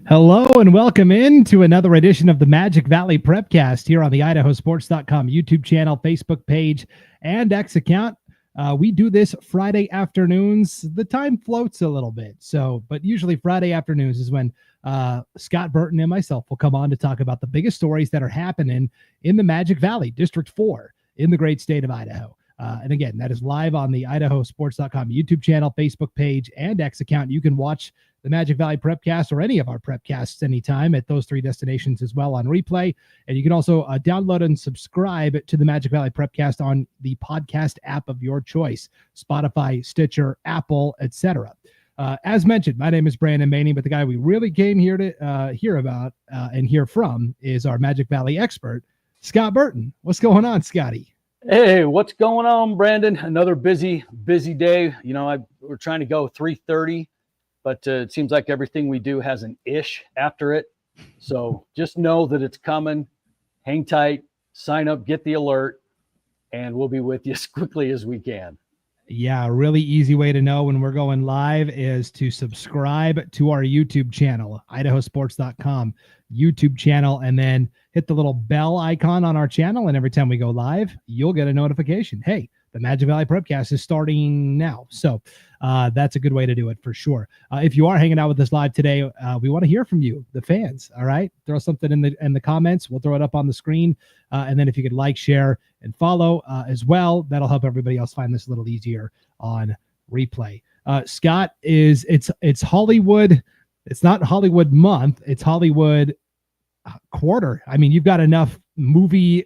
Hello and welcome in to another edition of the Magic Valley Prepcast here on the IdahoSports.com YouTube channel, Facebook page, and X account. We do this Friday afternoons. The time floats a little bit, but usually Friday afternoons is when Scott Burton and myself will come on to talk about the biggest stories that are happening in the Magic Valley, District 4, in the great state of Idaho. And again, that is live on the IdahoSports.com YouTube channel, Facebook page, and X account. You can watch the Magic Valley Prepcast or any of our Prepcasts anytime at those three destinations as well on replay. And you can also download and subscribe to the Magic Valley Prepcast on the podcast app of your choice, Spotify, Stitcher, Apple, etc. As mentioned, my name is Brandon Baney, but the guy we really came here to hear about and hear from is our Magic Valley expert, Scott Burton. What's going on, Scotty? Hey, what's going on, Brandon? Another busy day. You know, we're trying to go 3:30, but it seems like everything we do has an ish after it. So just know that it's coming. Hang tight, sign up, get the alert, and we'll be with you as quickly as we can. Yeah, a really easy way to know when we're going live is to subscribe to our YouTube channel, IdahoSports.com YouTube channel, and then hit the little bell icon on our channel. And every time we go live, you'll get a notification. Hey, the Magic Valley Prepcast is starting now. So that's a good way to do it for sure. If you are hanging out with us live today, we want to hear from you, the fans. All right, throw something in the comments. We'll throw it up on the screen. And then if you could like, share, and follow as well, that'll help everybody else find this a little easier on replay. Scott, it's Hollywood. It's not Hollywood month. It's Hollywood quarter. I mean, you've got enough movie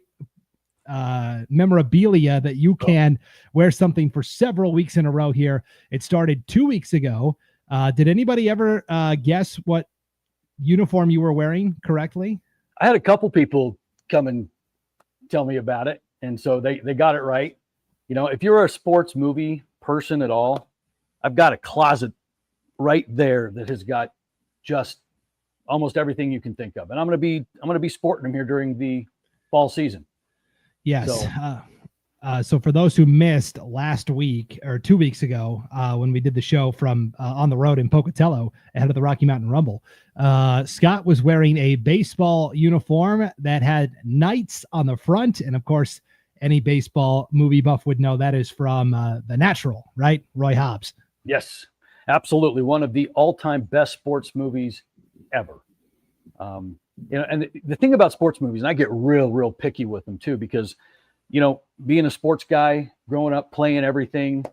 memorabilia that you can wear something for several weeks in a row here. It started 2 weeks ago. Did anybody ever guess what uniform you were wearing correctly? I had a couple people come and tell me about it, and so they got it right. You know, if you're a sports movie person at all, I've got a closet right there that has got just almost everything you can think of, and I'm gonna be sporting them here during the fall season. Yes. So for those who missed last week or 2 weeks ago, when we did the show from on the road in Pocatello ahead of the Rocky Mountain Rumble, Scott was wearing a baseball uniform that had Knights on the front. And of course, any baseball movie buff would know that is from The Natural, right? Roy Hobbs. Yes, absolutely. One of the all-time best sports movies ever. You know, and the thing about sports movies, and I get real picky with them too, because, you know, being a sports guy, growing up playing everything,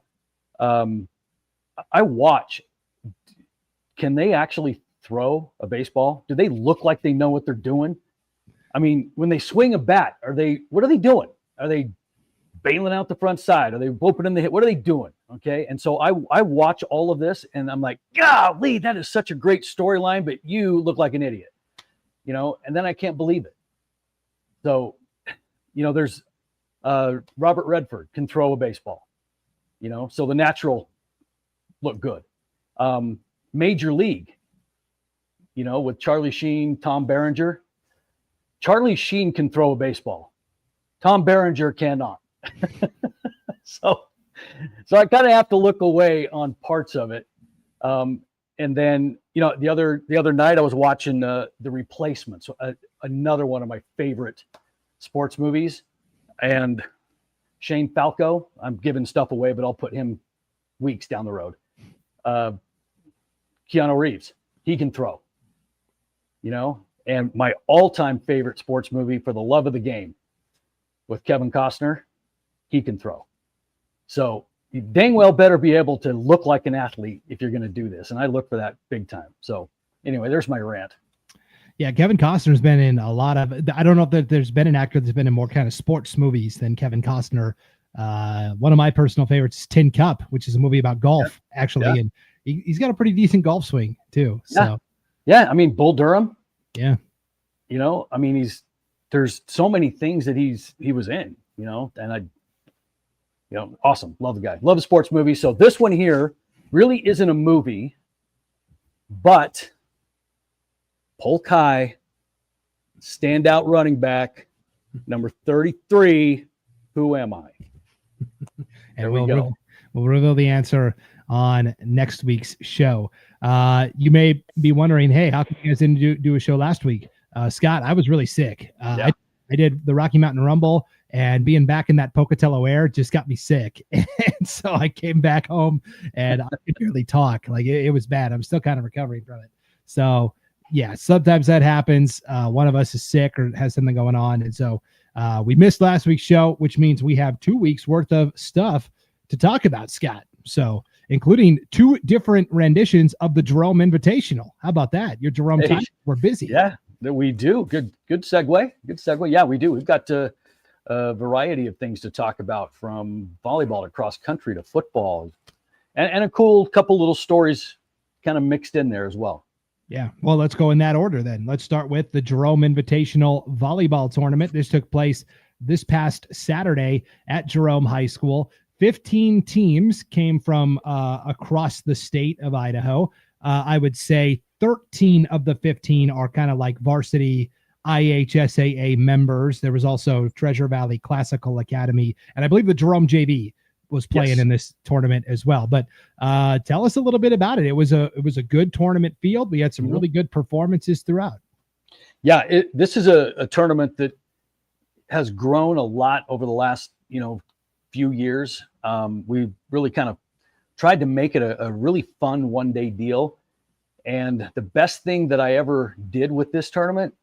I watch, can they actually throw a baseball? Do they look like they know what they're doing? I mean, when they swing a bat, what are they doing? Are they bailing out the front side? Are they opening the hit? What are they doing? Okay. And so I watch all of this and I'm like, golly, that is such a great storyline, but you look like an idiot. You know, and then I can't believe it. So, you know, there's Robert Redford can throw a baseball, you know, so The Natural looked good. Major League, you know, with Charlie Sheen, Tom Berenger. Charlie Sheen can throw a baseball. Tom Berenger cannot. So I kind of have to look away on parts of it. And then, you know, the other night I was watching The Replacements, another one of my favorite sports movies. And Shane Falco, I'm giving stuff away, but I'll put him weeks down the road. Keanu Reeves, he can throw. You know, and my all-time favorite sports movie, For the Love of the Game, with Kevin Costner, he can throw. So you dang well better be able to look like an athlete if you're going to do this. And I look for that big time. So anyway, there's my rant. Yeah, Kevin Costner's been in a lot of, I don't know if there's been an actor that's been in more kind of sports movies than Kevin Costner. One of my personal favorites is Tin Cup, which is a movie about golf, actually. Yeah. And he's got a pretty decent golf swing too. So yeah, I mean, Bull Durham. Yeah. You know, I mean, there's so many things that he was in, you know, and you know, awesome. Love the guy. Love a sports movie. So this one here really isn't a movie, but Polk High, standout running back, number 33. Who am I? And we'll reveal the answer on next week's show. You may be wondering, hey, how come you guys didn't do a show last week? Scott, I was really sick. Yeah. I did the Rocky Mountain Rumble, and being back in that Pocatello air just got me sick. And so I came back home and I could barely talk. Like it was bad. I'm still kind of recovering from it. So yeah, sometimes that happens. One of us is sick or has something going on. And so we missed last week's show, which means we have 2 weeks worth of stuff to talk about, Scott. So including 2 different renditions of the Jerome Invitational. How about that? Your Jerome time, we're busy. Yeah, that we do. Good segue. Good segue. Yeah, we do. We've got a variety of things to talk about, from volleyball to cross country to football, and a cool couple little stories kind of mixed in there as well. Yeah. Well, let's go in that order then. Let's start with the Jerome Invitational Volleyball Tournament. This took place this past Saturday at Jerome High School. 15 teams came from across the state of Idaho. I would say 13 of the 15 are kind of like varsity IHSAA members. There was also Treasure Valley Classical Academy, and I believe the Jerome JV was playing in this tournament as well. But tell us a little bit about it. It was a good tournament field. We had some really good performances throughout. Yeah, this is a tournament that has grown a lot over the last few years. We really kind of tried to make it a really fun one-day deal. And the best thing that I ever did with this tournament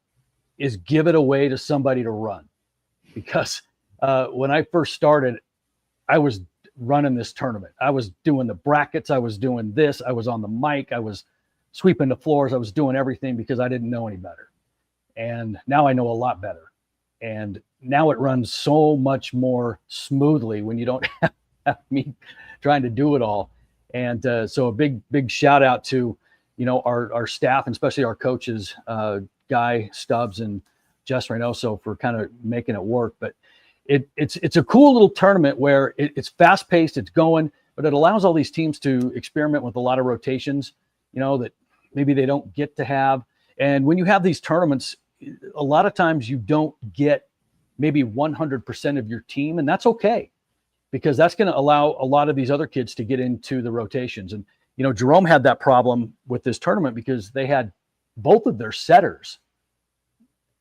is give it away to somebody to run. Because when I first started, I was running this tournament. I was doing the brackets. I was doing this. I was on the mic. I was sweeping the floors. I was doing everything because I didn't know any better. And now I know a lot better. And now it runs so much more smoothly when you don't have me trying to do it all. And so a big shout out to, our staff, and especially our coaches, Guy Stubbs and Jess Reynoso, for kind of making it work. But it's a cool little tournament where it's fast paced, it's going, but it allows all these teams to experiment with a lot of rotations, that maybe they don't get to have. And when you have these tournaments, a lot of times you don't get maybe 100% of your team, and that's okay, because that's going to allow a lot of these other kids to get into the rotations. And, Jerome had that problem with this tournament because they had both of their setters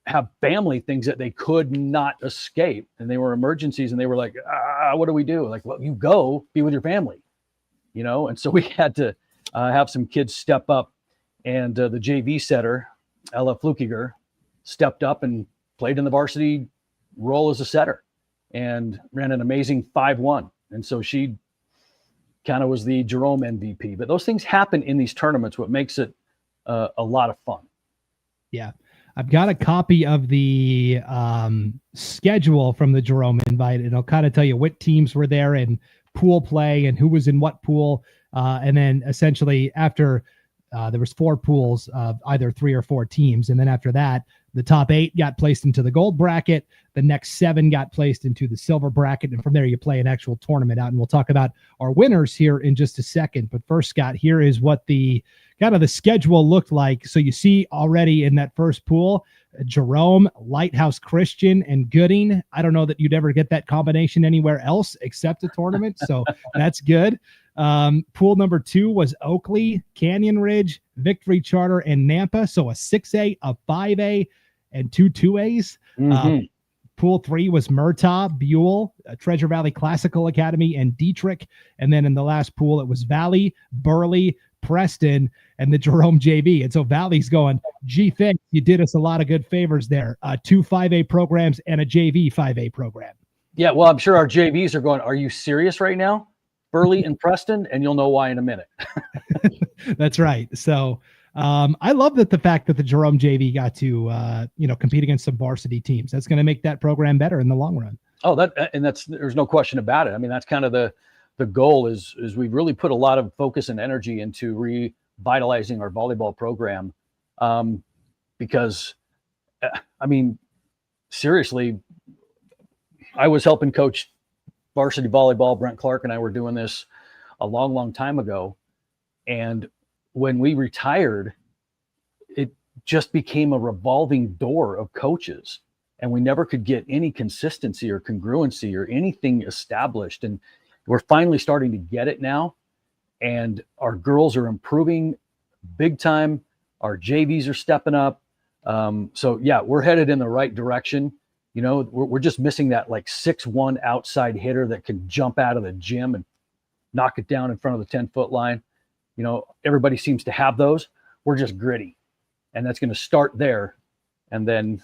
have family things that they could not escape, and they were emergencies, and they were like, what do we do? Like, well, you go be with your family, and so we had to have some kids step up, and the JV setter, Ella Flukiger, stepped up and played in the varsity role as a setter and ran an amazing 5-1. And so she kind of was the Jerome MVP. But those things happen in these tournaments, what makes it a lot of fun. Yeah. I've got a copy of the schedule from the Jerome invite, and it'll kind of tell you what teams were there and pool play and who was in what pool. And then essentially after there was 4 pools of either 3 or 4 teams. And then after that, the top 8 got placed into the gold bracket. The next 7 got placed into the silver bracket. And from there, you play an actual tournament out. And we'll talk about our winners here in just a second. But first, Scott, here is what the kind of the schedule looked like. So you see already in that first pool, Jerome, Lighthouse Christian, and Gooding. I don't know that you'd ever get that combination anywhere else except a tournament. So that's good. Pool number 2 was Oakley, Canyon Ridge, Victory Charter, and Nampa. So a 6A, a 5A, and 2 2As. Pool 3 was Murtaugh, Buell, Treasure Valley Classical Academy, and Dietrich. And then in the last pool, it was Valley, Burley, Preston, and the Jerome JV. And so Valley's going, gee, thanks. You did us a lot of good favors there. 2 5A programs and a JV 5A program. Yeah, well, I'm sure our JVs are going, are you serious right now? Burley and Preston, and you'll know why in a minute. That's right. So I love the fact that the Jerome JV got to compete against some varsity teams. That's going to make that program better in the long run. Oh, there's no question about it. I mean, that's kind of the goal is we've really put a lot of focus and energy into revitalizing our volleyball program, because I mean, seriously, I was helping coach varsity volleyball. Brent Clark and I were doing this a long, long time ago. And when we retired, it just became a revolving door of coaches, and we never could get any consistency or congruency or anything established. And we're finally starting to get it now. and our girls are improving big time. Our JVs are stepping up. So yeah, we're headed in the right direction. You know, we're just missing that like 6'1" outside hitter that can jump out of the gym and knock it down in front of the 10-foot line. You know, everybody seems to have those. We're just gritty, and that's going to start there and then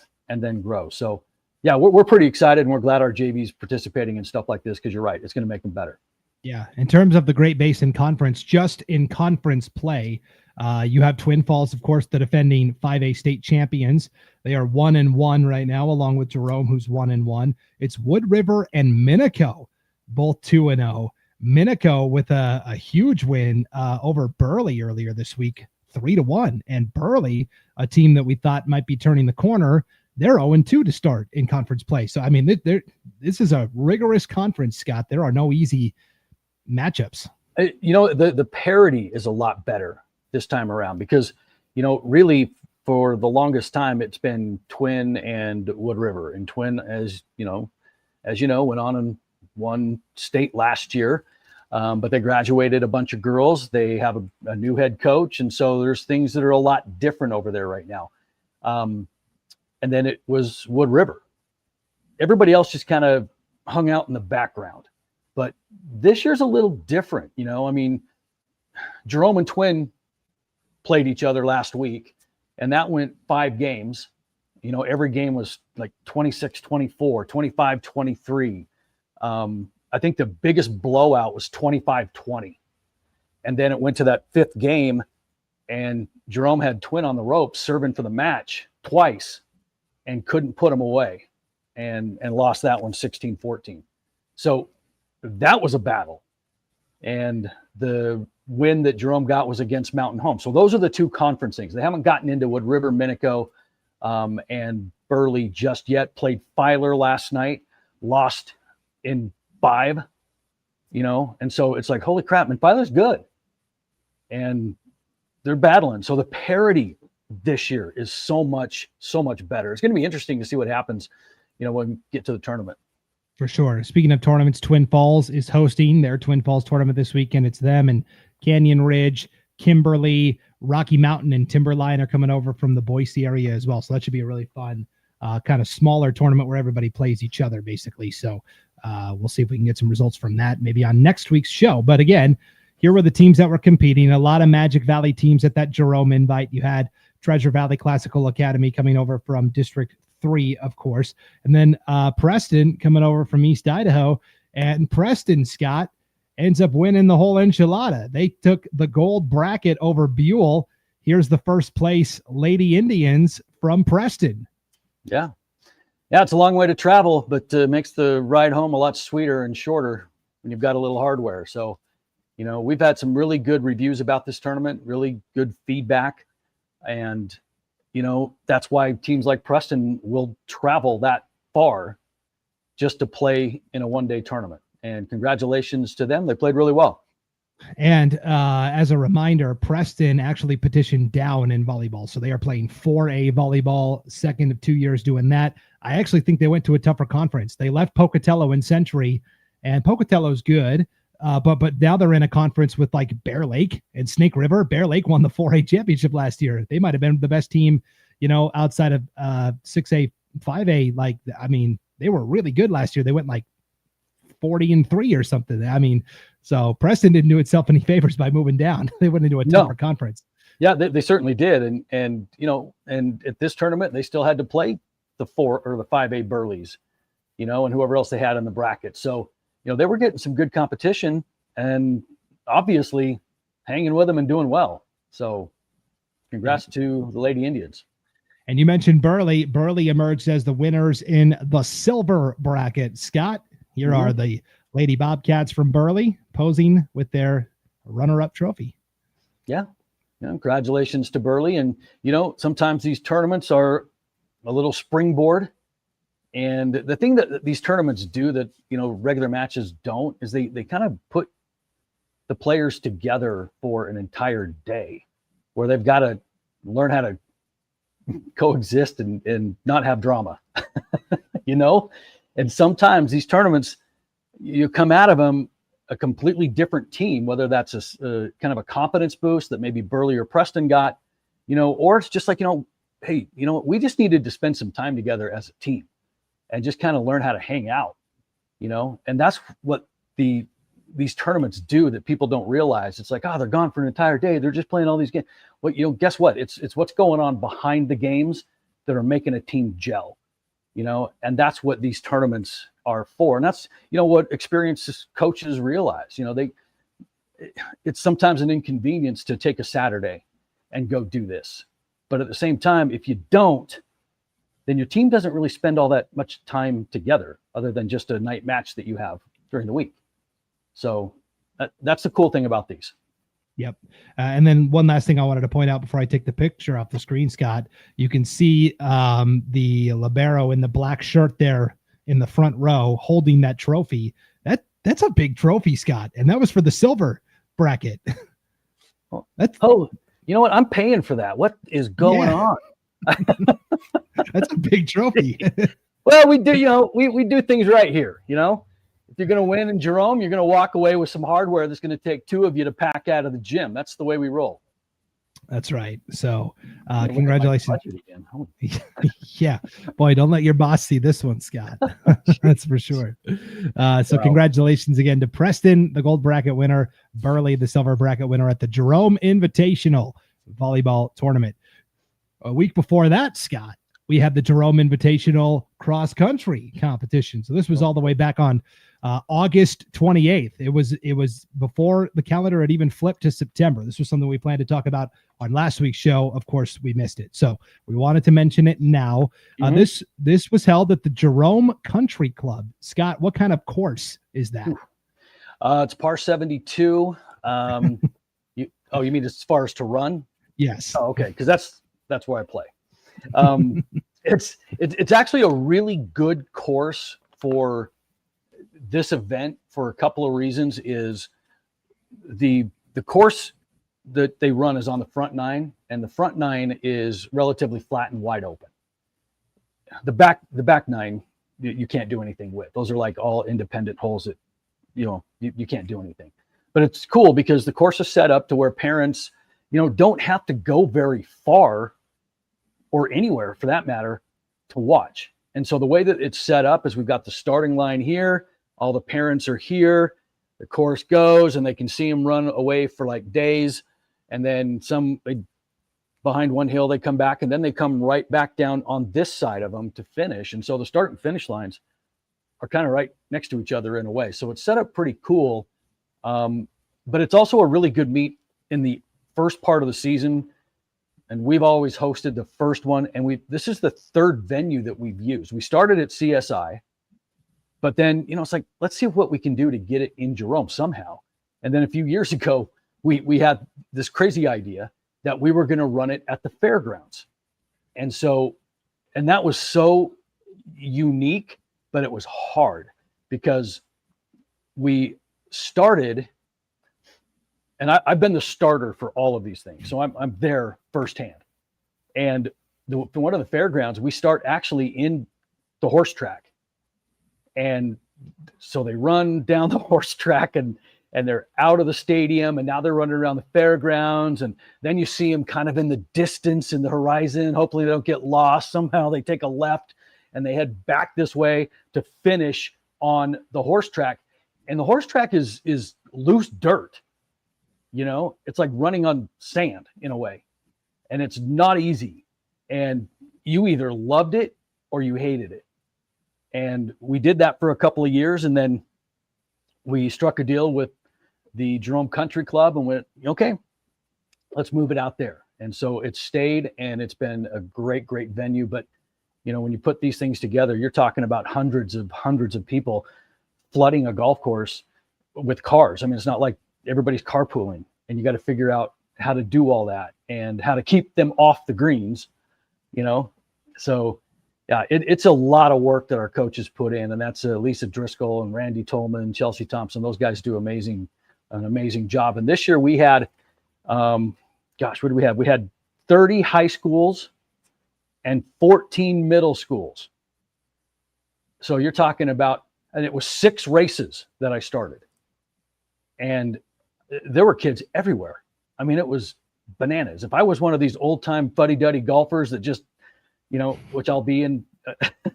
grow. So yeah, we're pretty excited, and we're glad our JV's participating in stuff like this, because you're right, it's going to make them better. Yeah. In terms of the Great Basin Conference, just in conference play, you have Twin Falls, of course, the defending 5A state champions. They are 1-1 right now, along with Jerome, who's 1-1. It's Wood River and Minico, both 2-0. Minico with a huge win over Burley earlier this week, 3-1. And Burley, a team that we thought might be turning the corner, they're 0-2 to start in conference play. So, I mean, this is a rigorous conference, Scott. There are no easy matchups. You know, the parity is a lot better this time around, because, you know, really for the longest time, it's been Twin and Wood River. And Twin, as you know, went on and won state last year. But they graduated a bunch of girls. They have a new head coach. And so there's things that are a lot different over there right now. And then it was Wood River. Everybody else just kind of hung out in the background. But this year's a little different. You know, I mean, Jerome and Twin played each other last week, and that went 5 games. You know, every game was like 26-24, 25-23. I think the biggest blowout was 25-20. And then it went to that 5th game, and Jerome had Twin on the ropes serving for the match twice and couldn't put them away, and lost that one 16-14. So that was a battle. And the win that Jerome got was against Mountain Home. So those are the 2 conference things. They haven't gotten into Wood River, Minico, and Burley just yet. Played Filer last night, lost in 5, you know, and so it's like, holy crap, man, Filer's good. And they're battling. So the parity this year is so much better. It's going to be interesting to see what happens, you know, when we get to the tournament. For sure. Speaking of tournaments, Twin Falls is hosting their Twin Falls tournament this weekend. It's them and Canyon Ridge, Kimberly, Rocky Mountain, and Timberline are coming over from the Boise area as well. So that should be a really fun, kind of smaller tournament where everybody plays each other, basically. So we'll see if we can get some results from that maybe on next week's show. But again, here were the teams that were competing. A lot of Magic Valley teams at that Jerome invite. You had Treasure Valley Classical Academy coming over from District 3, of course. And then Preston coming over from East Idaho. And Preston, Scott, ends up winning the whole enchilada. They took the gold bracket over Buell. Here's the first place Lady Indians from Preston. Yeah. Yeah, it's a long way to travel, but makes the ride home a lot sweeter and shorter when you've got a little hardware. So, you know, we've had some really good reviews about this tournament, really good feedback. And, you know, that's why teams like Preston will travel that far just to play in a one-day tournament. And congratulations to them. They played really well. And as a reminder, Preston actually petitioned down in volleyball. So they are playing 4A volleyball, second of 2 years doing that. I actually think they went to a tougher conference. They left Pocatello in Century, and Pocatello's good. But now they're in a conference with like Bear Lake and Snake River. Bear Lake won the 4A championship last year. They might have been the best team, you know, outside of 6A, 5A. Like, I mean, they were really good last year. They went like 40-3 or something. I mean, so Preston didn't do itself any favors by moving down. They went into a tougher conference. Yeah, they certainly did. And, you know, and at this tournament, they still had to play the 4 or the 5A Burleys, you know, and whoever else they had in the bracket. So, you know, they were getting some good competition and obviously hanging with them and doing well. So congrats to the Lady Indians. And you mentioned Burley. Burley emerged as the winners in the silver bracket. Scott, here are the Lady Bobcats from Burley posing with their runner-up trophy. Yeah. Congratulations to Burley. And, you know, sometimes these tournaments are a little springboard. And the thing that these tournaments do that, you know, regular matches don't is they kind of put the players together for an entire day where they've got to learn how to coexist and not have drama, you know? And sometimes these tournaments, you come out of them a completely different team, whether that's a kind of a confidence boost that maybe Burley or Preston got, or it's just like, hey, we just needed to spend some time together as a team and just kind of learn how to hang out, and that's what these tournaments do that people don't realize. It's like, they're gone for an entire day. They're just playing all these games. Well, guess what? It's what's going on behind the games that are making a team gel, and that's what these tournaments are for. And that's, what experienced coaches realize, it's sometimes an inconvenience to take a Saturday and go do this. But at the same time, if you don't, then your team doesn't really spend all that much time together other than just a night match that you have during the week. So that's the cool thing about these. Yep. And then one last thing I wanted to point out before I take the picture off the screen, Scott, you can see the libero in the black shirt there in the front row holding that trophy. That's a big trophy, Scott. And that was for the silver bracket. You know what? I'm paying for that. What is going on? That's a big trophy. Well, we do, we do things right here, If you're going to win in Jerome, you're going to walk away with some hardware that's going to take two of you to pack out of the gym. That's the way we roll. That's right. So congratulations. Yeah. Boy, don't let your boss see this one, Scott. That's for sure. Congratulations again to Preston, the gold bracket winner, Burley, the silver bracket winner at the Jerome Invitational volleyball tournament. A week before that, Scott, we had the Jerome Invitational cross country competition. So this was all the way back on August 28th. It was before the calendar had even flipped to September. This was something we planned to talk about on last week's show. Of course, we missed it. So we wanted to mention it now. This was held at the Jerome Country Club. Scott, what kind of course is that? It's par 72. You mean as far as to run? Yes. Oh, okay. Because that's where I play. It's actually a really good course for this event for a couple of reasons. Is the course that they run is on the front nine, and the front nine is relatively flat and wide open. The back nine you can't do anything with. Those are like all independent holes that you can't do anything. But it's cool because the course is set up to where parents don't have to go very far or anywhere for that matter to watch. And so the way that it's set up is we've got the starting line here, all the parents are here, the course goes, and they can see them run away for like days. And then behind one hill, they come back, and then they come right back down on this side of them to finish. And so the start and finish lines are kind of right next to each other in a way. So it's set up pretty cool. But it's also a really good meet in the first part of the season. And we've always hosted the first one. And this is the third venue that we've used. We started at CSI, but then, it's like, let's see what we can do to get it in Jerome somehow. And then a few years ago, we had this crazy idea that we were going to run it at the fairgrounds. And that was so unique, but it was hard because we started, and I've been the starter for all of these things. So I'm there firsthand. And one of the fairgrounds, we start actually in the horse track. And so they run down the horse track and they're out of the stadium, and now they're running around the fairgrounds. And then you see them kind of in the distance in the horizon. Hopefully they don't get lost. Somehow they take a left and they head back this way to finish on the horse track. And the horse track is loose dirt. It's like running on sand in a way, and it's not easy. And you either loved it or you hated it. And we did that for a couple of years. And then we struck a deal with the Jerome Country Club and went, okay, let's move it out there. And so it stayed, and it's been a great, great venue. But, when you put these things together, you're talking about hundreds of people flooding a golf course with cars. I mean, it's not like everybody's carpooling, and you got to figure out how to do all that and how to keep them off the greens, So yeah, it's a lot of work that our coaches put in, and that's Lisa Driscoll and Randy Tolman, Chelsea Thompson. Those guys do an amazing job. And this year we had, what did we have? We had 30 high schools and 14 middle schools. So you're talking about, and it was 6 races that I started. And there were kids everywhere. I mean, it was bananas. If I was one of these old time fuddy-duddy golfers that just, which I'll be in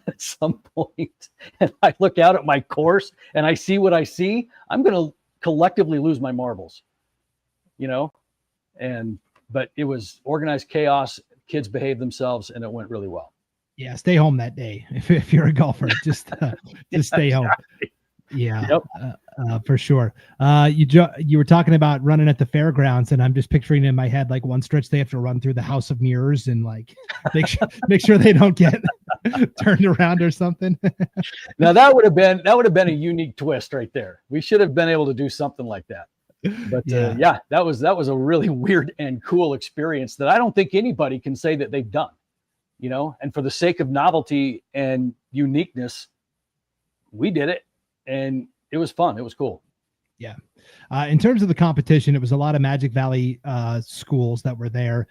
at some point, and I look out at my course and I see what I see, I'm going to collectively lose my marbles, but it was organized chaos. Kids behaved themselves and it went really well. Yeah. Stay home that day. If you're a golfer, just stay home. Yeah, yep. For sure. You were talking about running at the fairgrounds, and I'm just picturing in my head like one stretch they have to run through the House of Mirrors and like make sure they don't get turned around or something. Now that would have been a unique twist right there. We should have been able to do something like that. But that was a really weird and cool experience that I don't think anybody can say that they've done. And for the sake of novelty and uniqueness, we did it. And it was fun. It was cool. Yeah. In terms of the competition, it was a lot of Magic Valley schools that were there.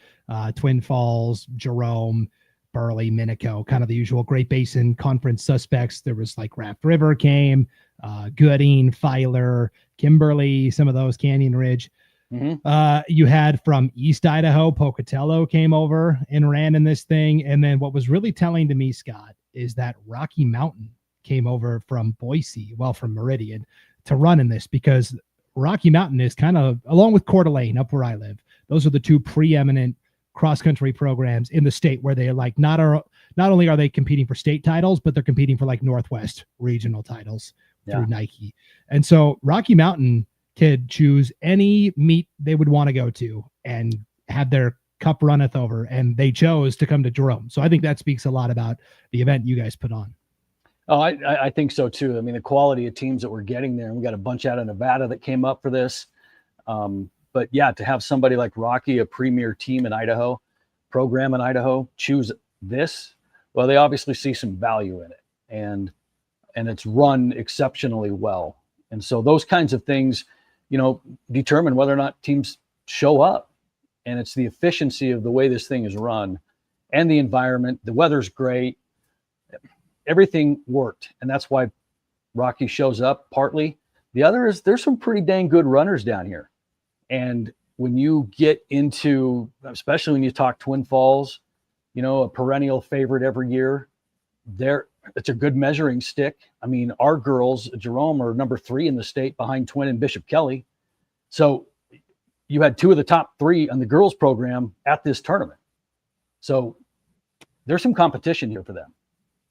Twin Falls, Jerome, Burley, Minico, kind of the usual Great Basin Conference suspects. There was like Raft River came, Gooding, Filer, Kimberly, some of those, Canyon Ridge. Mm-hmm. You had from East Idaho, Pocatello came over and ran in this thing. And then what was really telling to me, Scott, is that Rocky Mountain came over from Boise, from Meridian, to run in this, because Rocky Mountain is kind of, along with Coeur d'Alene up where I live, those are the two preeminent cross-country programs in the state, where they like not only are they competing for state titles, but they're competing for like Northwest regional titles through Nike. And so Rocky Mountain could choose any meet they would want to go to and have their cup runneth over, and they chose to come to Jerome. So I think that speaks a lot about the event you guys put on. Oh, I think so too. I mean, the quality of teams that we're getting there, and we got a bunch out of Nevada that came up for this. But yeah, to have somebody like Rocky, a premier team in Idaho, program in Idaho, choose this, well, they obviously see some value in it, and it's run exceptionally well. And so those kinds of things, determine whether or not teams show up. And it's the efficiency of the way this thing is run and the environment. The weather's great. Everything worked, and that's why Rocky shows up partly. The other is there's some pretty dang good runners down here. And when you get into, especially when you talk Twin Falls, a perennial favorite every year, it's a good measuring stick. I mean, our girls, Jerome, are number 3 in the state behind Twin and Bishop Kelly. So you had 2 of the top 3 on the girls program at this tournament. So there's some competition here for them.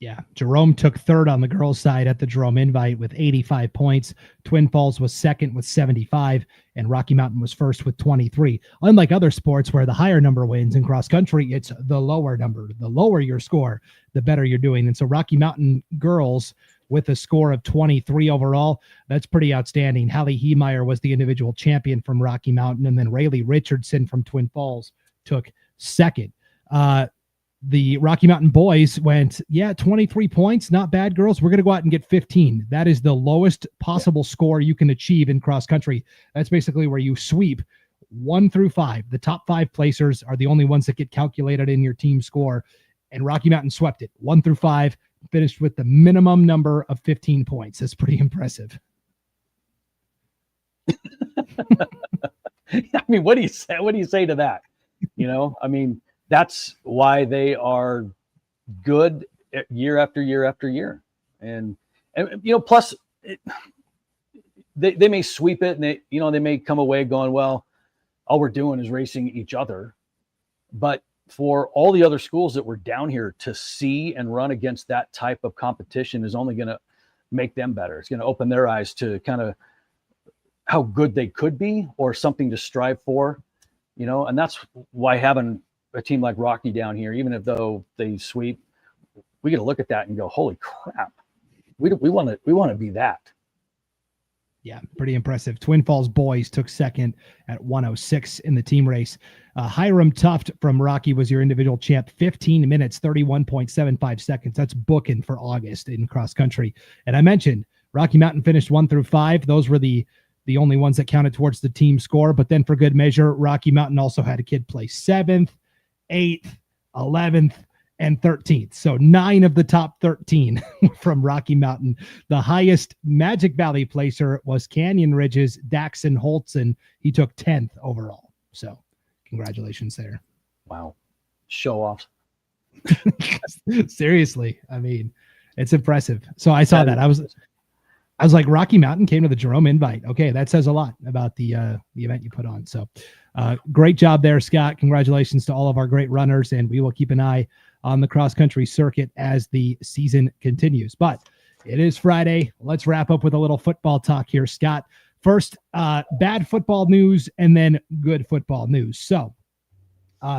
Yeah, Jerome took 3rd on the girls' side at the Jerome Invite with 85 points. Twin Falls was 2nd with 75, and Rocky Mountain was 1st with 23. Unlike other sports where the higher number wins in cross country, it's the lower number. The lower your score, the better you're doing. And so Rocky Mountain girls with a score of 23 overall, that's pretty outstanding. Hallie Heemeyer was the individual champion from Rocky Mountain, and then Rayleigh Richardson from Twin Falls took 2nd. The Rocky Mountain boys went, 23 points, not bad, girls. We're going to go out and get 15. That is the lowest possible score you can achieve in cross country. That's basically where you sweep 1 through 5. The top 5 placers are the only ones that get calculated in your team score. And Rocky Mountain swept it 1 through 5, finished with the minimum number of 15 points. That's pretty impressive. I mean, what do you say? What do you say to that? I mean, that's why they are good year after year after year. And plus they may sweep it, and they may come away going, well, all we're doing is racing each other. But for all the other schools that were down here to see and run against that type of competition is only going to make them better. It's going to open their eyes to kind of how good they could be, or something to strive for, and that's why having a team like Rocky down here, even if though they sweep, we get to look at that and go, holy crap, we want to be that. Yeah, pretty impressive. Twin Falls boys took 2nd at 106 in the team race. Hiram Tuft from Rocky was your individual champ, 15 minutes, 31.75 seconds. That's booking for August in cross country. And I mentioned Rocky Mountain finished 1 through 5. Those were the only ones that counted towards the team score. But then for good measure, Rocky Mountain also had a kid play 7th, 8th, 11th, and 13th. So 9 of the top 13 from Rocky Mountain. The highest Magic Valley placer was Canyon Ridge's Daxon Holtzen. He took 10th overall. So congratulations there. Wow. Show offs. Seriously. I mean, it's impressive. So I saw that. I was like, Rocky Mountain came to the Jerome invite. Okay. That says a lot about the event you put on. So great job there, Scott. Congratulations to all of our great runners, and we will keep an eye on the cross-country circuit as the season continues. But it is Friday. Let's wrap up with a little football talk here, Scott. First, bad football news and then good football news. So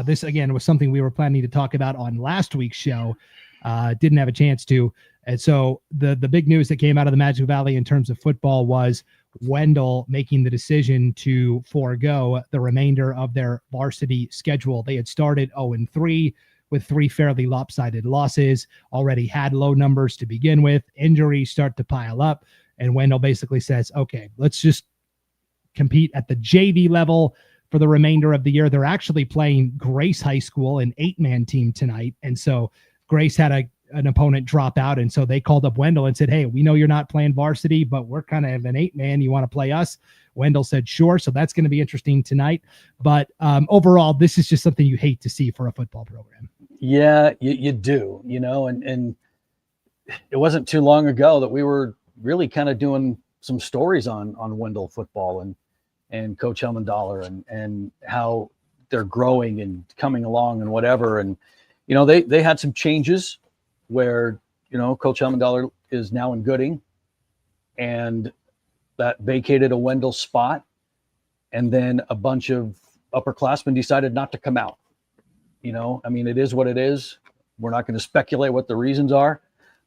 this, again, was something we were planning to talk about on last week's show. Didn't have a chance to. And so the big news that came out of the Magic Valley in terms of football was Wendell making the decision to forego the remainder of their varsity schedule. They had started 0-3 with 3 fairly lopsided losses, already had low numbers to begin with. Injuries start to pile up, and Wendell basically says, okay, let's just compete at the JV level for the remainder of the year. They're actually playing Grace High School, an 8-man team tonight. And so Grace had an opponent drop out. And so they called up Wendell and said, hey, we know you're not playing varsity, but we're kind of an 8-man. You want to play us? Wendell said, sure. So that's going to be interesting tonight. But overall, this is just something you hate to see for a football program. Yeah, you do, and it wasn't too long ago that we were really kind of doing some stories on Wendell football and Coach Helmendahler and how they're growing and coming along and whatever. And, they had some changes where, Coach Helmendahler is now in Gooding, and that vacated a Wendell spot. And then a bunch of upperclassmen decided not to come out. It is what it is. We're not going to speculate what the reasons are,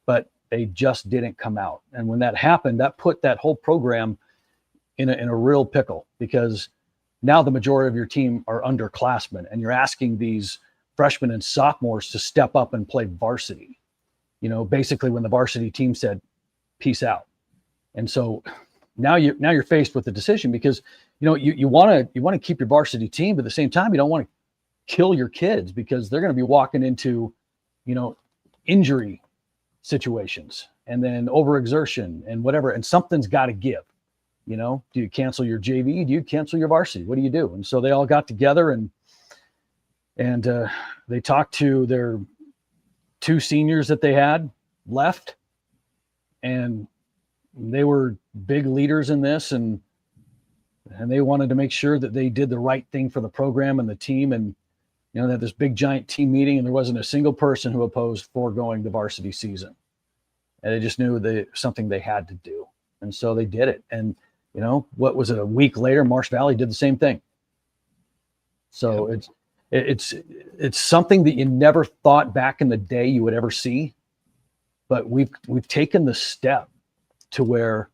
but they just didn't come out. And when that happened, that put that whole program in a real pickle, because now the majority of your team are underclassmen, and you're asking these freshmen and sophomores to step up and play varsity, basically when the varsity team said, peace out. And so now you're faced with the decision, because, you want to keep your varsity team, but at the same time, you don't want to kill your kids, because they're going to be walking into, injury situations and then overexertion and whatever. And something's got to give. Do you cancel your JV? Do you cancel your varsity? What do you do? And so they all got together and they talked to their 2 seniors that they had left, and they were big leaders in this, and they wanted to make sure that they did the right thing for the program and the team. And they had this big giant team meeting, and there wasn't a single person who opposed foregoing the varsity season. And they just knew something they had to do. And so they did it. And, what was it, a week later, Marsh Valley did the same thing. So it's something that you never thought back in the day you would ever see. But we've taken the step to where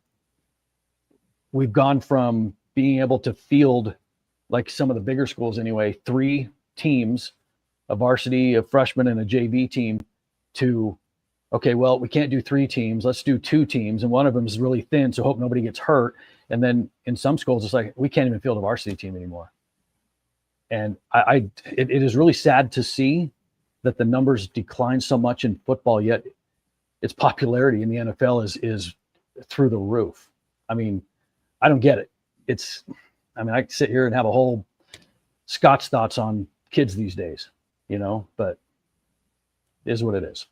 we've gone from being able to field, like some of the bigger schools anyway, 3 teams, a varsity, a freshman, and a JV team, to, okay, well, we can't do 3 teams. Let's do 2 teams. And one of them is really thin, so hope nobody gets hurt. And then in some schools, it's like, we can't even field a varsity team anymore. And it is really sad to see that the numbers decline so much in football, yet its popularity in the NFL is through the roof. I don't get it. I could sit here and have a whole Scott's thoughts on kids these days, but it is what it is.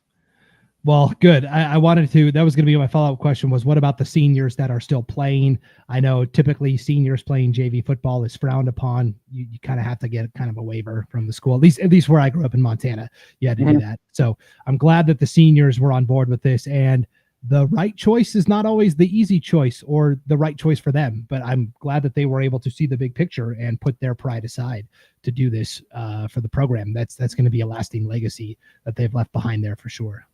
Well, good. I wanted to, that was going to be my follow-up question, was what about the seniors that are still playing? I know typically seniors playing JV football is frowned upon. You kind of have to get kind of a waiver from the school, at least where I grew up in Montana. You had to do that. So I'm glad that the seniors were on board with this, and the right choice is not always the easy choice or the right choice for them, but I'm glad that they were able to see the big picture and put their pride aside to do this for the program. That's going to be a lasting legacy that they've left behind there for sure.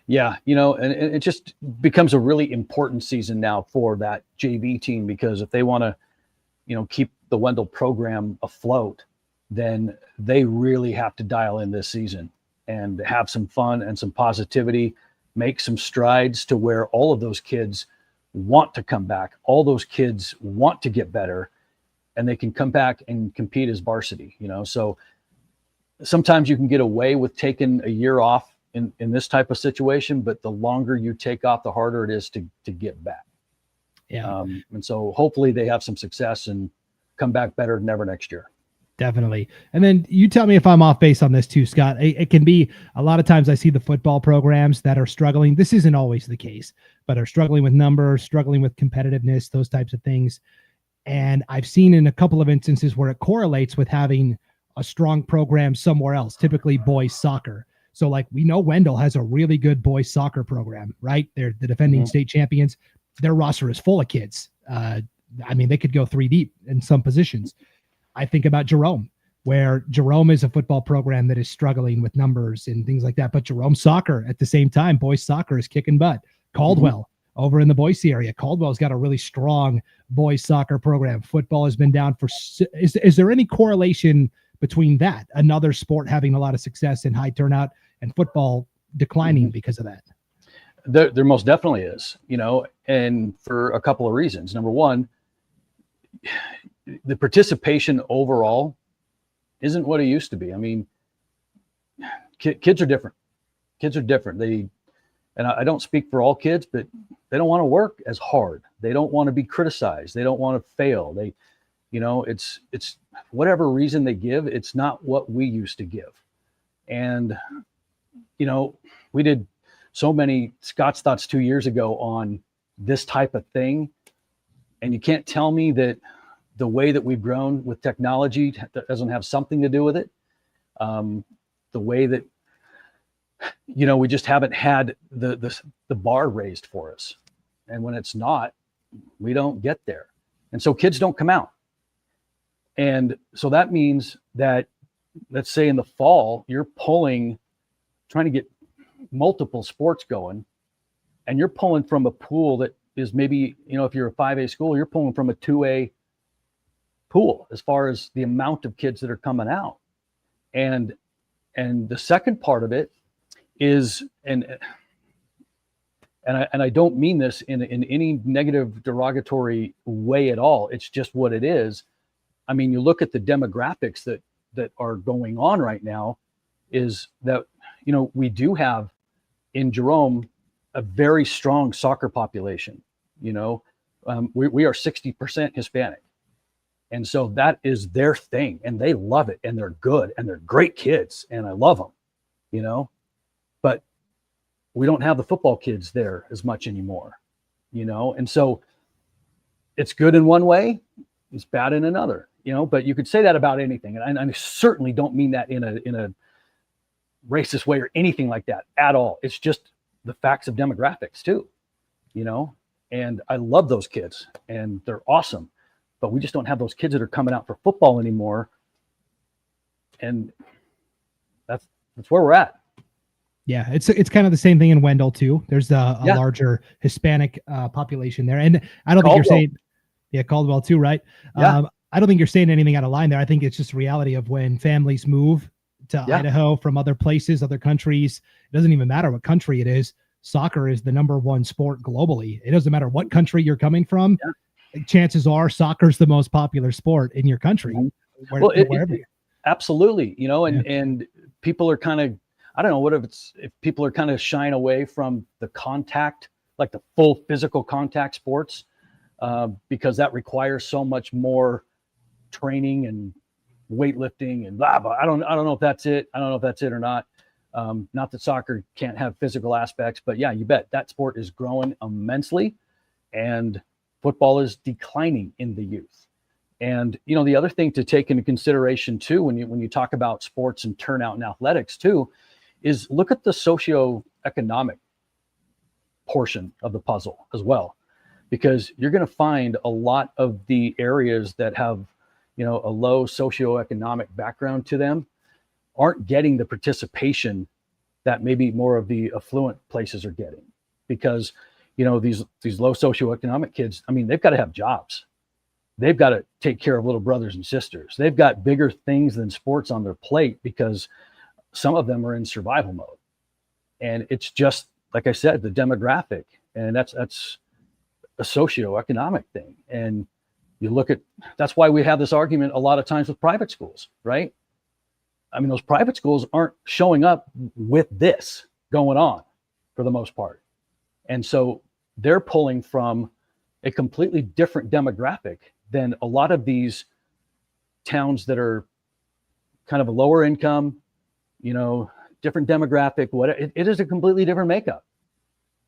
Yeah, and it just becomes a really important season now for that JV team, because if they want to, keep the Wendell program afloat, then they really have to dial in this season and have some fun and some positivity, make some strides to where all of those kids want to come back. All those kids want to get better, and they can come back and compete as varsity, So sometimes you can get away with taking a year off in this type of situation, but the longer you take off, the harder it is to get back. Yeah. And so hopefully they have some success and come back better than ever next year. Definitely. And then you tell me if I'm off base on this too, Scott. It can be a lot of times I see the football programs that are struggling. This isn't always the case, but are struggling with numbers, struggling with competitiveness, those types of things. And I've seen in a couple of instances where it correlates with having a strong program somewhere else, typically boys soccer. So like we know Wendell has a really good boys soccer program, right? They're the defending state champions. Their roster is full of kids. I mean, they could go 3 deep in some positions. I think about Jerome, where Jerome is a football program that is struggling with numbers and things like that. But Jerome soccer at the same time, boys soccer is kicking butt. Caldwell over in the Boise area. Caldwell's got a really strong boys soccer program. Football has been down for, is there any correlation between that, another sport having a lot of success and high turnout, and football declining because of that? There most definitely is, and for a couple of reasons. Number one, the participation overall isn't what it used to be. I mean, kids are different. Kids are different. And I don't speak for all kids, but they don't want to work as hard. They don't want to be criticized. They don't want to fail. It's whatever reason they give, it's not what we used to give. And, we did so many Scott's Thoughts 2 years ago on this type of thing. And you can't tell me that the way that we've grown with technology that doesn't have something to do with it. The way that, we just haven't had the bar raised for us. And when it's not, we don't get there. And so kids don't come out. And so that means that, let's say in the fall, you're trying to get multiple sports going, and you're pulling from a pool that is maybe, if you're a 5A school, you're pulling from a 2A pool as far as the amount of kids that are coming out. And the second part of it is, and I don't mean this in any negative, derogatory way at all. It's just what it is. I mean, you look at the demographics that are going on right now, is that, we do have in Jerome a very strong soccer population. We are 60% Hispanic. And so that is their thing, and they love it, and they're good, and they're great kids, and I love them, but we don't have the football kids there as much anymore, and so it's good in one way, it's bad in another, but you could say that about anything. And I certainly don't mean that in a racist way or anything like that at all. It's just the facts of demographics too, and I love those kids and they're awesome. But we just don't have those kids that are coming out for football anymore. And that's where we're at. Yeah, it's kind of the same thing in Wendell too. There's a larger Hispanic population there. And I don't think you're saying, Caldwell too, right? Yeah. I don't think you're saying anything out of line there. I think it's just reality of when families move to Idaho from other places, other countries. It doesn't even matter what country it is. Soccer is the number one sport globally. It doesn't matter what country you're coming from. Yeah. Chances are soccer's the most popular sport in your country. Wherever. Absolutely. And people are kind of, I don't know if people are kind of shying away from the contact, like the full physical contact sports, because that requires so much more training and weightlifting and blah, blah. I don't know if that's it. I don't know if that's it or not. Not that soccer can't have physical aspects, but yeah, you bet that sport is growing immensely, and football is declining in the youth. And, the other thing to take into consideration too, when you talk about sports and turnout in athletics too, is look at the socioeconomic portion of the puzzle as well, because you're going to find a lot of the areas that have, a low socioeconomic background to them aren't getting the participation that maybe more of the affluent places are getting, because these low socioeconomic kids, I mean, they've got to have jobs. They've got to take care of little brothers and sisters. They've got bigger things than sports on their plate, because some of them are in survival mode. And it's just, like I said, the demographic, and that's a socioeconomic thing. And you look at, that's why we have this argument a lot of times with private schools, right? I mean, those private schools aren't showing up with this going on for the most part. And so they're pulling from a completely different demographic than a lot of these towns that are kind of a lower income, different demographic, it is a completely different makeup.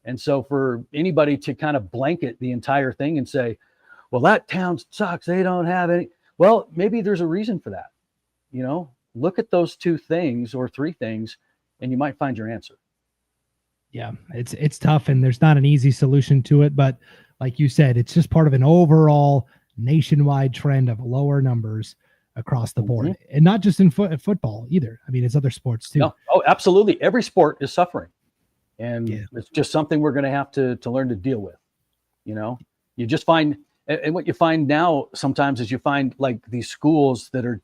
And so for anybody to kind of blanket the entire thing and say, well, that town sucks, they don't have any. Well, maybe there's a reason for that. Look at those 2 things or 3 things, and you might find your answer. Yeah, it's tough, and there's not an easy solution to it. But like you said, it's just part of an overall nationwide trend of lower numbers across the board, and not just in football either. I mean, it's other sports too. No. Oh, absolutely. Every sport is suffering, and it's just something we're going to have to learn to deal with. You just find, and what you find now sometimes is you find like these schools that are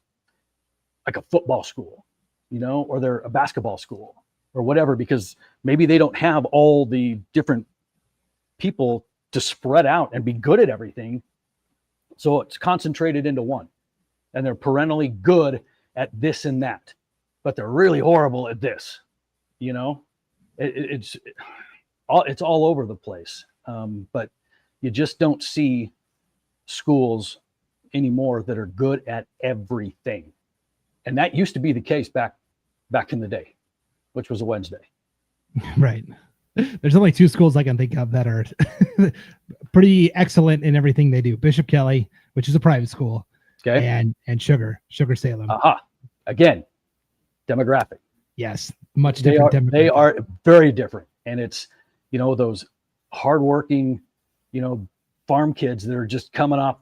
like a football school, or they're a basketball school or whatever, because maybe they don't have all the different people to spread out and be good at everything. So it's concentrated into one, and they're perennially good at this and that, but they're really horrible at this. It's all over the place. But you just don't see schools anymore that are good at everything. And that used to be the case back in the day, which was a Wednesday. Right. There's only 2 schools I can think of that are pretty excellent in everything they do. Bishop Kelly, which is a private school, and Sugar Salem. Again, demographic. Yes, much different demographic. They are very different. And it's, those hardworking, farm kids that are just coming out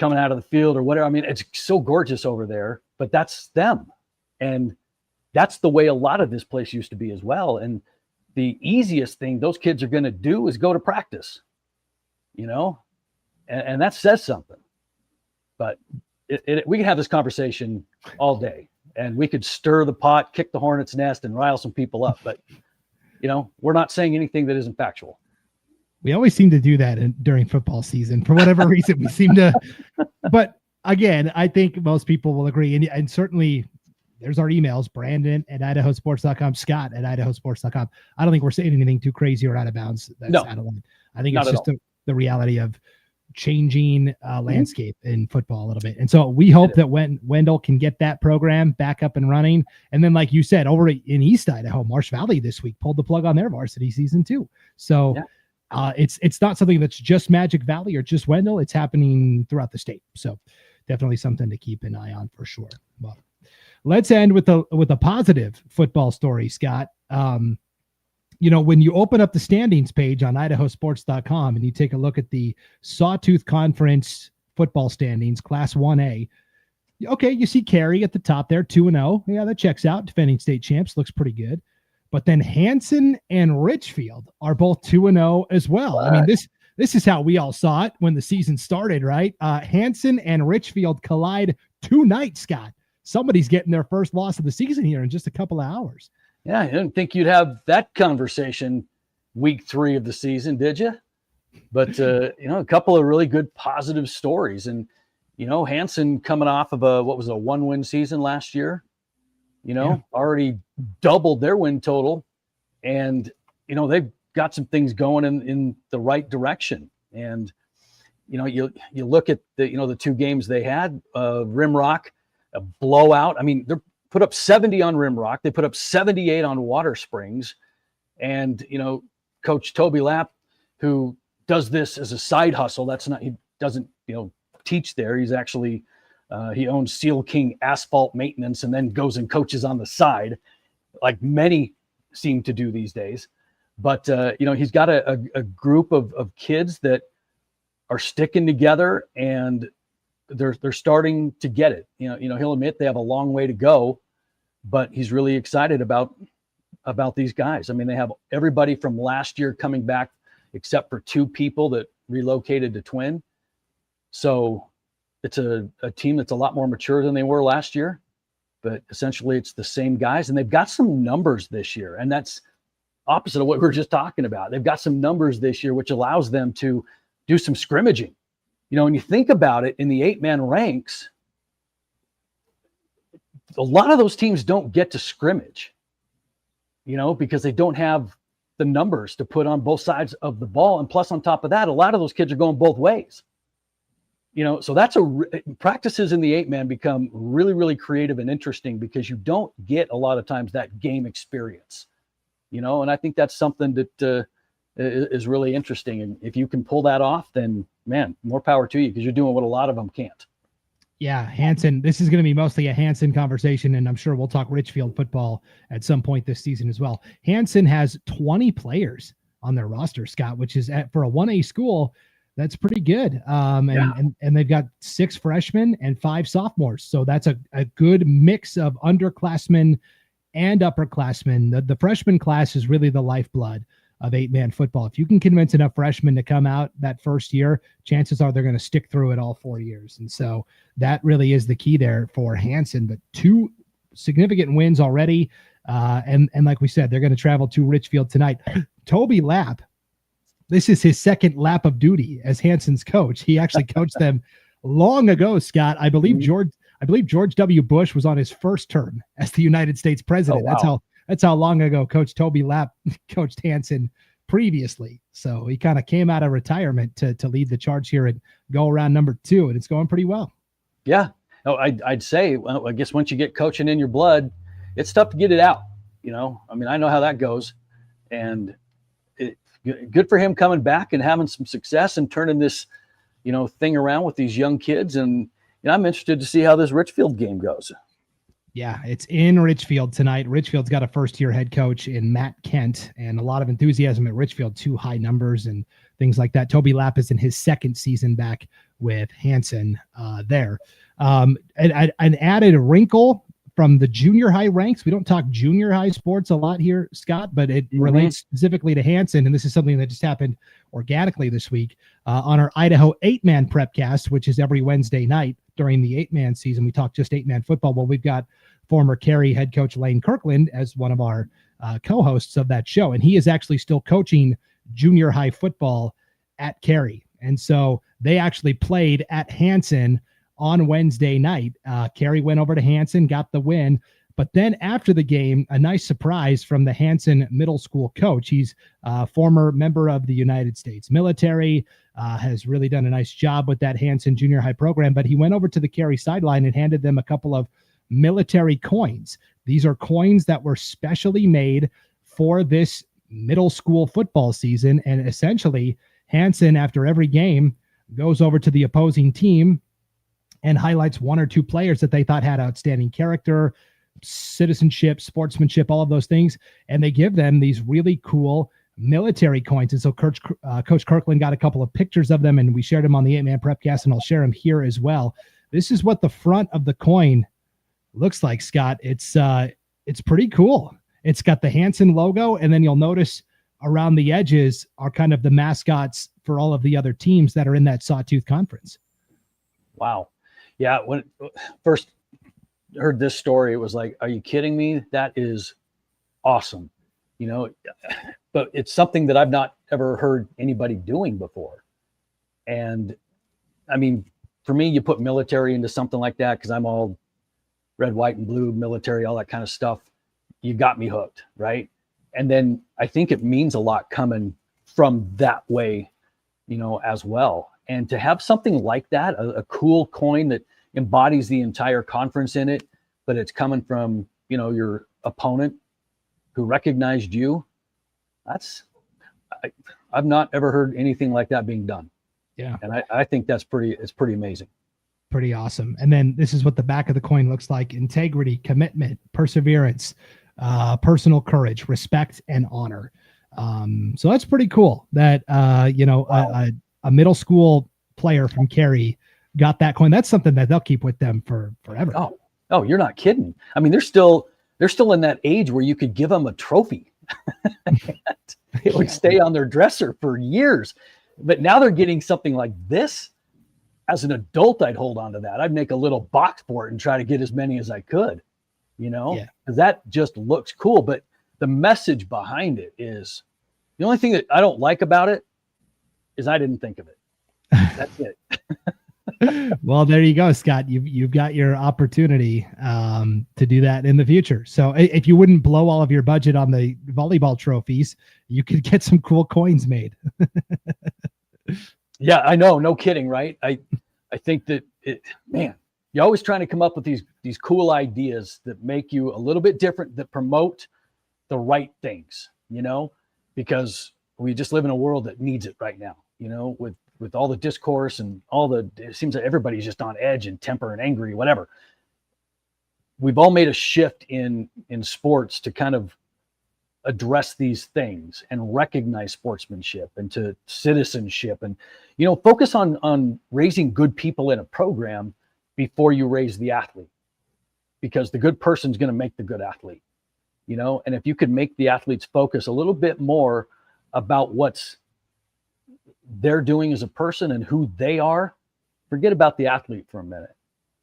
of the field or whatever. I mean, it's so gorgeous over there, but that's them. And that's the way a lot of this place used to be as well. And the easiest thing those kids are going to do is go to practice, and that says something. But we can have this conversation all day, and we could stir the pot, kick the hornet's nest, and rile some people up. But, we're not saying anything that isn't factual. We always seem to do that during football season for whatever reason. We seem to, but again, I think most people will agree. And certainly there's our emails, Brandon at IdahoSports.com, Scott at IdahoSports.com. I don't think we're saying anything too crazy or out of bounds. That's out of line. I think it's just the reality of changing landscape in football a little bit. And so we hope that when Wendell can get that program back up and running. And then, like you said, over in East Idaho, Marsh Valley this week pulled the plug on their varsity season too. So it's not something that's just Magic Valley or just Wendell. It's happening throughout the state. So definitely something to keep an eye on for sure. Well, let's end with a positive football story, Scott. When you open up the standings page on IdahoSports.com and you take a look at the Sawtooth Conference football standings, Class 1A, okay, you see Cary at the top there, 2-0. Yeah, that checks out. Defending state champs, looks pretty good. But then Hansen and Richfield are both 2-0 as well. What? I mean, this is how we all saw it when the season started, right? Hansen and Richfield collide tonight, Scott. Somebody's getting their first loss of the season here in just a couple of hours. Yeah, I didn't think you'd have that conversation week 3 of the season, did you? But, a couple of really good positive stories. And, Hansen coming off of a 1-win season last year, already doubled their win total. And, they've got some things going in the right direction. And, you look at the 2 games they had, Rimrock, a blowout. I mean, they're put up 70 on Rimrock. They put up 78 on Water Springs. And, Coach Toby Lapp, who does this as a side hustle, he doesn't, teach there. He's actually, he owns Seal King Asphalt Maintenance and then goes and coaches on the side, like many seem to do these days. But, he's got a group of kids that are sticking together, and they're starting to get it. He'll admit they have a long way to go, but he's really excited about these guys. I mean, they have everybody from last year coming back, except for 2 people that relocated to Twin. So it's a team that's a lot more mature than they were last year, but essentially it's the same guys, and they've got some numbers this year. And that's opposite of what we were just talking about. They've got some numbers this year, which allows them to do some scrimmaging. When you think about it, in the 8-man ranks, a lot of those teams don't get to scrimmage, because they don't have the numbers to put on both sides of the ball. And plus, on top of that, a lot of those kids are going both ways. So that's practices in the 8-man become really, really creative and interesting because you don't get a lot of times that game experience, and I think that's something that is really interesting. And if you can pull that off, then man, more power to you because you're doing what a lot of them can't. Yeah, Hansen. This is going to be mostly a Hansen conversation, and I'm sure we'll talk Richfield football at some point this season as well. Hansen has 20 players on their roster, Scott, which is for a 1A school, that's pretty good. And they've got 6 freshmen and 5 sophomores, so that's a good mix of underclassmen and upperclassmen. The freshman class is really the lifeblood of 8-man football. If you can convince enough freshmen to come out that first year, chances are they're going to stick through it all 4 years. And so that really is the key there for Hansen. But 2 significant wins already. And like we said, they're going to travel to Richfield tonight. Toby Lapp, this is his second lap of duty as Hansen's coach. He actually coached them long ago, Scott. I believe George W. Bush was on his first term as the United States president. Oh, wow. That's how long ago Coach Toby Lapp coached Hansen previously. So he kind of came out of retirement to lead the charge here and go around number 2, and it's going pretty well. Yeah. No, I'd say, well, I guess once you get coaching in your blood, it's tough to get it out. I mean, I know how that goes, and good for him coming back and having some success and turning this, thing around with these young kids. And I'm interested to see how this Richfield game goes. Yeah, it's in Richfield tonight. Richfield's got a first-year head coach in Matt Kent, and a lot of enthusiasm at Richfield, 2 high numbers and things like that. Toby Lapp is in his second season back with Hansen there. An added wrinkle from the junior high ranks. We don't talk junior high sports a lot here, Scott, but it relates specifically to Hansen, and this is something that just happened organically this week on our Idaho 8-man Prepcast, which is every Wednesday night during the 8-man season. We talk just 8-man football. Well, we've got former Cary head coach Lane Kirkland as one of our co-hosts of that show, and he is actually still coaching junior high football at Cary. And so they actually played at Hansen on Wednesday night. Cary went over to Hansen, got the win. But then after the game, a nice surprise from the Hansen middle school coach. He's a former member of the United States military, has really done a nice job with that Hansen junior high program. But he went over to the Cary sideline and handed them a couple of military coins. These are coins that were specially made for this middle school football season. And essentially, Hansen, after every game, goes over to the opposing team and highlights 1 or 2 players that they thought had outstanding character, citizenship, sportsmanship, all of those things. And they give them these really cool military coins. And so Coach Kirkland got a couple of pictures of them, and we shared them on the 8-man Prepcast, and I'll share them here as well. This is what the front of the coin looks like, Scott. It's pretty cool. It's got the Hansen logo, and then you'll notice around the edges are kind of the mascots for all of the other teams that are in that Sawtooth Conference. Wow. Yeah. When first heard this story, it was like, are you kidding me? That is awesome. But it's something that I've not ever heard anybody doing before. And I mean, for me, you put military into something like that, because I'm all red, white, and blue, military, all that kind of stuff. You got me hooked, right? And then I think it means a lot coming from that way, as well. And to have something like that, a cool coin that embodies the entire conference in it, but it's coming from, your opponent who recognized you. I've not ever heard anything like that being done. Yeah. And I think it's pretty amazing. Pretty awesome. And then this is what the back of the coin looks like: integrity, commitment, perseverance, personal courage, respect, and honor. So that's pretty cool that, wow. a middle school player from Cary got that coin. That's something that they'll keep with them forever. Oh, you're not kidding. I mean, they're still in that age where you could give them a trophy. It would stay on their dresser for years. But now they're getting something like this. As an adult, I'd hold on to that. I'd make a little box for it and try to get as many as I could, because that just looks cool. But the message behind it is, the only thing that I don't like about it is I didn't think of it. That's it. Well, there you go, Scott. You've got your opportunity to do that in the future. So if you wouldn't blow all of your budget on the volleyball trophies, you could get some cool coins made. Yeah, I know. No kidding, right? I think that man, you're always trying to come up with these cool ideas that make you a little bit different, that promote the right things, because we just live in a world that needs it right now, with all the discourse and it seems like everybody's just on edge and temper and angry, whatever. We've all made a shift in sports to kind of address these things and recognize sportsmanship and to citizenship and, focus on raising good people in a program before you raise the athlete, because the good person's going to make the good athlete, and if you could make the athletes focus a little bit more about what's they're doing as a person and who they are, forget about the athlete for a minute.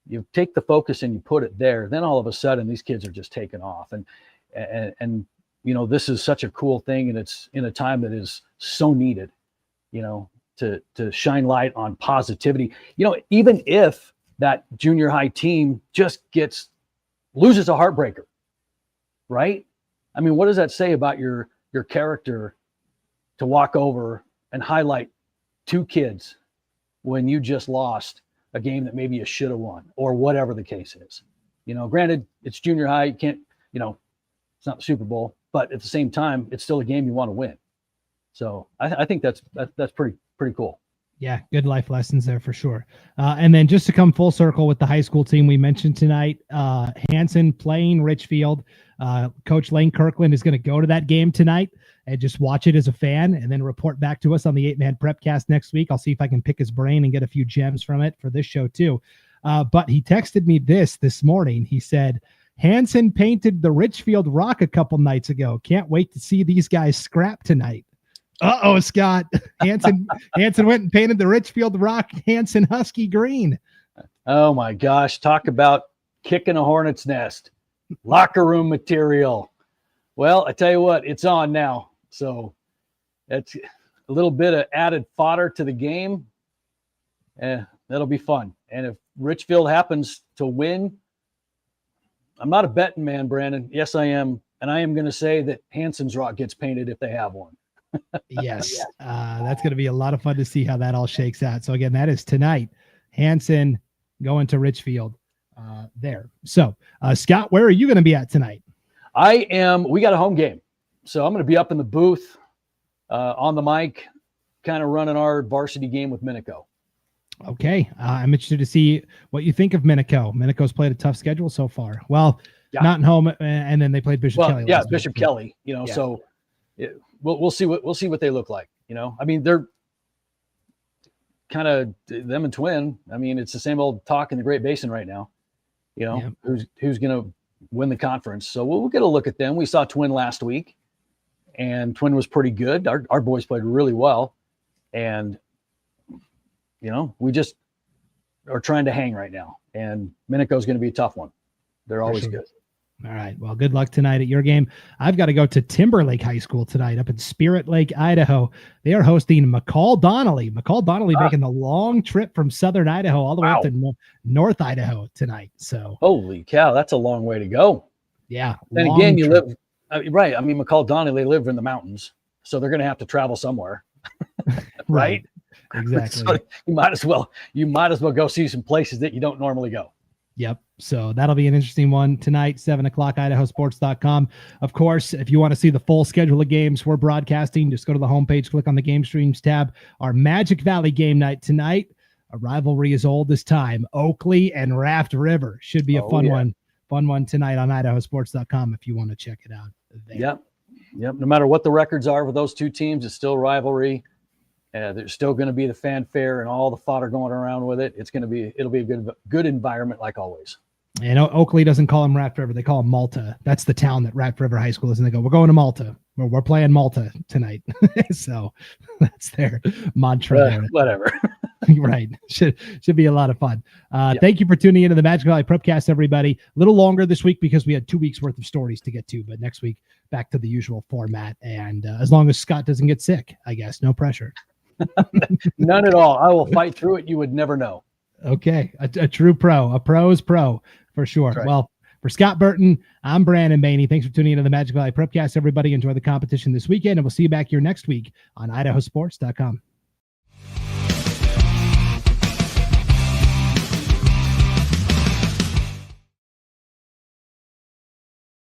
You take the focus and you put it there, then all of a sudden these kids are just taking off. And this is such a cool thing, and it's in a time that is so needed, to shine light on positivity. Even if that junior high team just loses a heartbreaker, right? I mean, what does that say about your character to walk over and highlight two kids when you just lost a game that maybe you should have won, or whatever the case is? Granted, it's junior high. You can't, it's not the Super Bowl, but at the same time, it's still a game you want to win. So I think that's pretty cool. Yeah, good life lessons there for sure. And then just to come full circle with the high school team we mentioned tonight, Hansen playing Richfield. Coach Lane Kirkland is going to go to that game tonight and just watch it as a fan and then report back to us on the 8-Man Prepcast next week. I'll see if I can pick his brain and get a few gems from it for this show too. But he texted me this morning. He said, Hansen painted the Richfield Rock a couple nights ago. Can't wait to see these guys scrap tonight. Uh-oh, Scott. Hansen went and painted the Richfield Rock Hansen Husky green. Oh my gosh. Talk about kicking a hornet's nest. Locker room material. Well, I tell you what, it's on now. So that's a little bit of added fodder to the game. That'll be fun. And if Richfield happens to win, I'm not a betting man, Brandon. Yes, I am. And I am going to say that Hansen's Rock gets painted if they have one. Yes. That's going to be a lot of fun to see how that all shakes out. So again, that is tonight. Hansen going to Richfield there. So Scott, where are you going to be at tonight? We got a home game. So I'm going to be up in the booth on the mic, kind of running our varsity game with Minico. Okay. I'm interested to see what you think of Minico. Minico's played a tough schedule so far. Well, not in home, and then they played Bishop Kelly. Yeah, Bishop Kelly, so we'll see what they look like. I mean, they're kind of them and Twin. I mean, it's the same old talk in the Great Basin right now. Who's going to win the conference. So we'll get a look at them. We saw Twin last week, and Twin was pretty good. Our boys played really well. And, we just are trying to hang right now. And Minico is going to be a tough one. They're always good. All right. Well, good luck tonight at your game. I've got to go to Timberlake High School tonight up in Spirit Lake, Idaho. They are hosting McCall Donnelly. McCall Donnelly making the long trip from southern Idaho all the way up to North Idaho tonight. So holy cow, that's a long way to go. Yeah. Then again, you live right. I mean, McCall Donnelly, they live in the mountains, so they're going to have to travel somewhere, right? Exactly. So you might as well go see some places that you don't normally go. Yep. So that'll be an interesting one tonight, 7:00, IdahoSports.com. Of course, if you want to see the full schedule of games we're broadcasting, just go to the homepage, click on the game streams tab. Our Magic Valley game night tonight, a rivalry as old as time. Oakley and Raft River should be a fun one tonight on IdahoSports.com if you want to check it out there. Yep. No matter what the records are with those two teams, it's still rivalry. There's still going to be the fanfare and all the fodder going around with it. It'll be a good environment like always. And Oakley doesn't call them Raft River. They call them Malta. That's the town that Raft River High School is. And they go, we're going to Malta. We're playing Malta tonight. So that's their mantra. Whatever. Right. Should be a lot of fun. Thank you for tuning into the Magic Valley Prepcast, everybody. A little longer this week because we had 2 weeks worth of stories to get to, but next week back to the usual format. And as long as Scott doesn't get sick, I guess, no pressure. None at all. I will fight through it. You would never know. Okay. A true pro. A pro's pro for sure. Right. Well, for Scott Burton, I'm Brandon Baney. Thanks for tuning into the Magic Valley Prepcast. Everybody enjoy the competition this weekend, and we'll see you back here next week on IdahoSports.com.